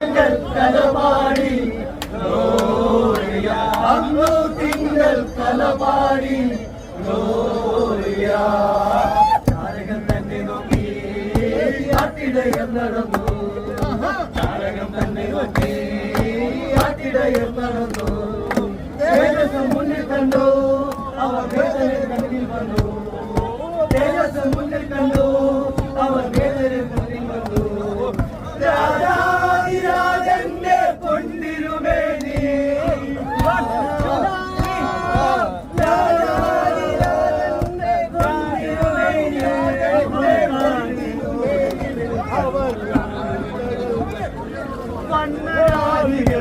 കലപാടി അന്നു തിങ്കൾ കലപാടി താരകം തന്നെ നോക്കി ആട്ടിടയം നടന്നു താരകം തന്നെ നോക്കി ആട്ടിടയം നടന്നു തേജസ് മുന്നിൽ കണ്ടു അവർ വേദന കണ്ണിൽ വന്നു തേജസ് മുന്നിൽ കണ്ടു അവർ വേദന കണ്ണിൽ വന്നു രാജാതിരാജന്റെ പൊന്നിരുമേനി രാജാതിരാജന്റെ പൊന്നിരുമേനി വണ്ണരാധികൾ